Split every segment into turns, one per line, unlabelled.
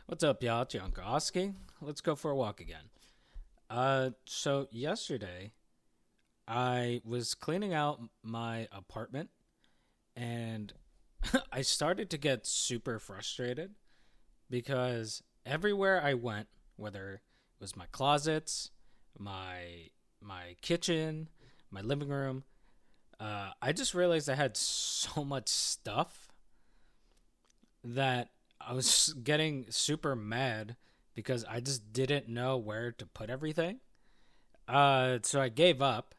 What's up, y'all? It's your Uncle Oski. Let's go for a walk again. So yesterday I was cleaning out my apartment and I started to get super frustrated because everywhere I went, whether it was my closets, my kitchen, my living room, I just realized I had so much stuff that I was getting super mad because I just didn't know where to put everything. So I gave up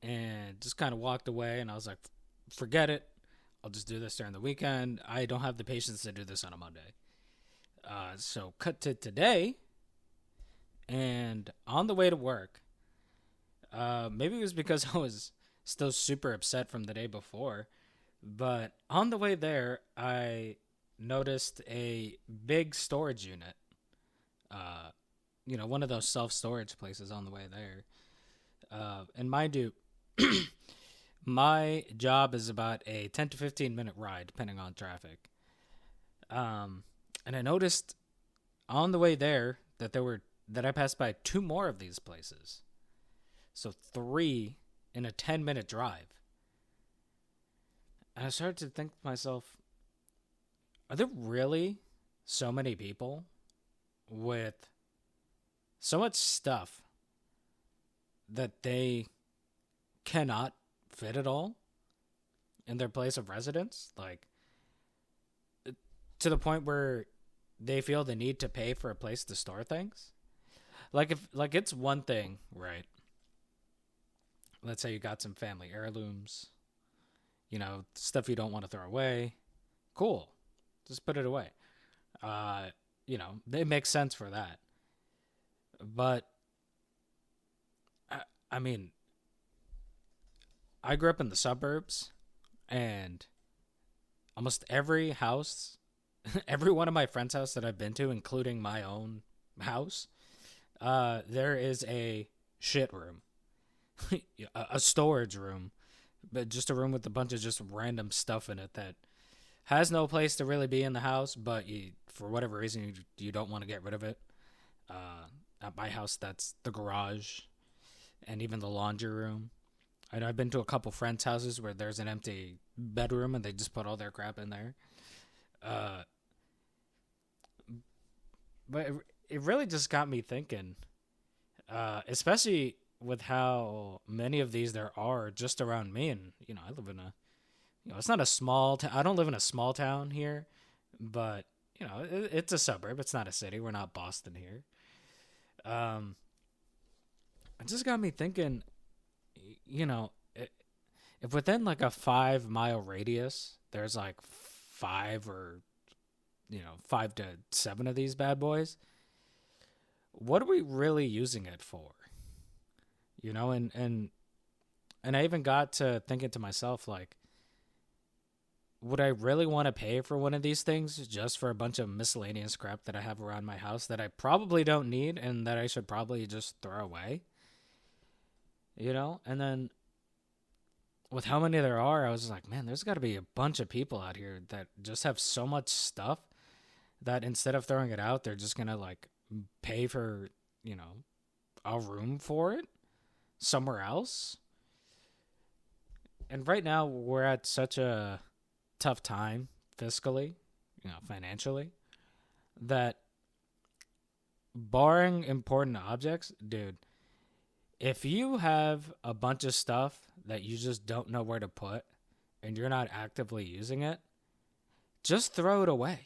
and just kind of walked away. And I was like, forget it. I'll just do this during the weekend. I don't have the patience to do this on a Monday. So cut to today. And on the way to work, maybe it was because I was still super upset from the day before. But on the way there, I noticed a big storage unit. Uh, one of those self storage places on the way there. And mind you, my job is about a 10 to 15-minute ride, depending on traffic. And I noticed on the way there that I passed by two more of these places. So three in a 10-minute drive. And I started to think to myself, are there really so many people with so much stuff that they cannot fit it all in their place of residence? Like, to the point where they feel the need to pay for a place to store things? Like it's one thing, right? Let's say you got some family heirlooms, stuff you don't want to throw away. Cool. Just put it away. Uh, it makes sense for that. But I mean, I grew up in the suburbs, and almost every house, every one of my friends' house that I've been to, including my own house, there is a shit room, a storage room, but just a room with a bunch of just random stuff in it that has no place to really be in the house, but for whatever reason, you don't want to get rid of it. At my house, that's the garage and even the laundry room. I know I've been to a couple friends' houses where there's an empty bedroom and they just put all their crap in there. Uh, but it really just got me thinking, especially with how many of these there are just around me. And, I live in it's not a small town. I don't live in a small town here, but, it's a suburb. It's not a city. We're not Boston here. Um, it just got me thinking, you know, if within like a 5 mile radius, there's like five or, 5 to 7 of these bad boys, what are we really using it for? And I even got to thinking to myself, like, would I really want to pay for one of these things just for a bunch of miscellaneous crap that I have around my house that I probably don't need and that I should probably just throw away? And then with how many there are, I was like, man, there's got to be a bunch of people out here that just have so much stuff that instead of throwing it out, they're just going to like pay for, a room for it somewhere else. And right now we're at such a tough time fiscally, financially, that barring important objects, dude, if you have a bunch of stuff that you just don't know where to put and you're not actively using it, just throw it away.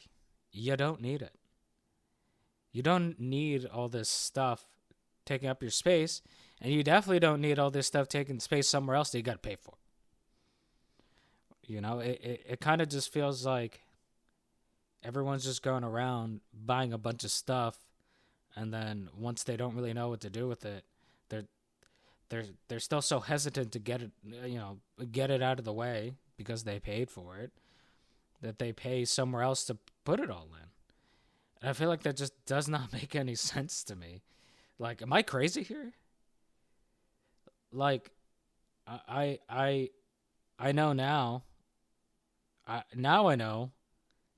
You don't need it. You don't need all this stuff taking up your space, and you definitely don't need all this stuff taking space somewhere else that you got to pay for. It kind of just feels like everyone's just going around buying a bunch of stuff, and then once they don't really know what to do with it, they're they're still so hesitant to get it out of the way because they paid for it, that they pay somewhere else to put it all in. And I feel like that just does not make any sense to me. Like, am I crazy here? Like, I know now. Now I know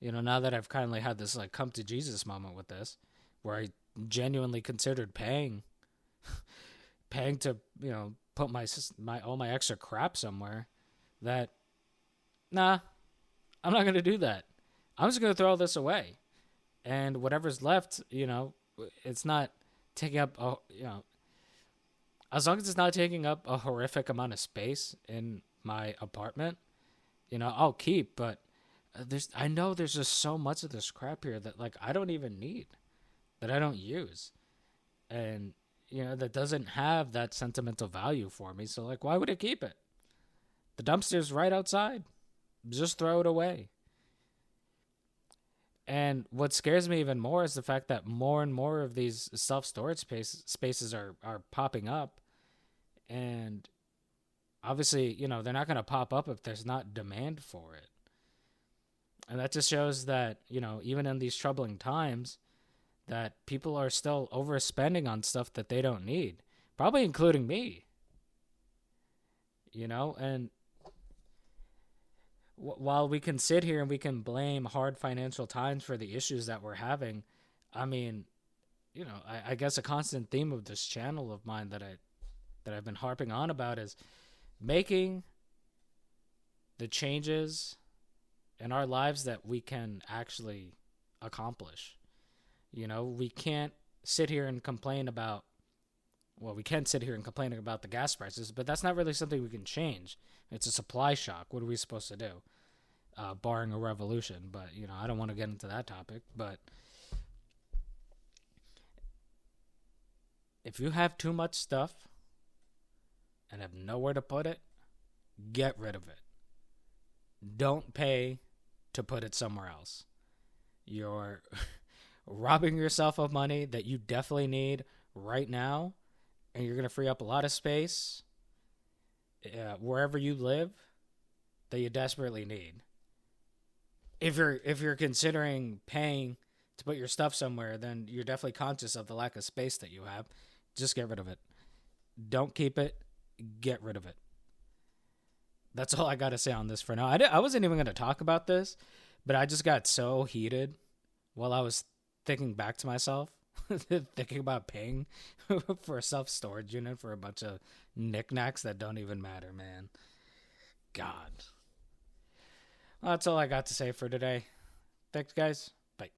Now that I've kindly had this like come to Jesus moment with this, where I genuinely considered paying to put my all my extra crap somewhere, that nah, I'm not gonna do that. I'm just gonna throw all this away, and whatever's left, it's not taking up as long as it's not taking up a horrific amount of space in my apartment, I'll keep. But I know there's just so much of this crap here that like I don't even need, that I don't use, and that doesn't have that sentimental value for me. So like, why would I keep it? The dumpster's right outside. Just throw it away. And what scares me even more is the fact that more and more of these self-storage spaces are popping up. And obviously, they're not going to pop up if there's not demand for it. And that just shows that, even in these troubling times, that people are still overspending on stuff that they don't need, probably including me. And while we can sit here and we can blame hard financial times for the issues that we're having, I mean, I guess a constant theme of this channel of mine that I've been harping on about is making the changes in our lives that we can actually accomplish. We can't sit here and complain about, we can sit here and complain about the gas prices, but that's not really something we can change. It's a supply shock. What are we supposed to do? Barring a revolution, but, I don't want to get into that topic. But if you have too much stuff and have nowhere to put it, get rid of it. Don't pay to put it somewhere else. You're robbing yourself of money that you definitely need right now, and you're going to free up a lot of space wherever you live that you desperately need. If you're considering paying to put your stuff somewhere, then you're definitely conscious of the lack of space that you have. Just get rid of it. Don't keep it. Get rid of it. That's all I got to say on this for now. I wasn't even going to talk about this, but I just got so heated while I was thinking back to myself, thinking about paying for a self-storage unit for a bunch of knickknacks that don't even matter, man. God. Well, that's all I got to say for today. Thanks, guys.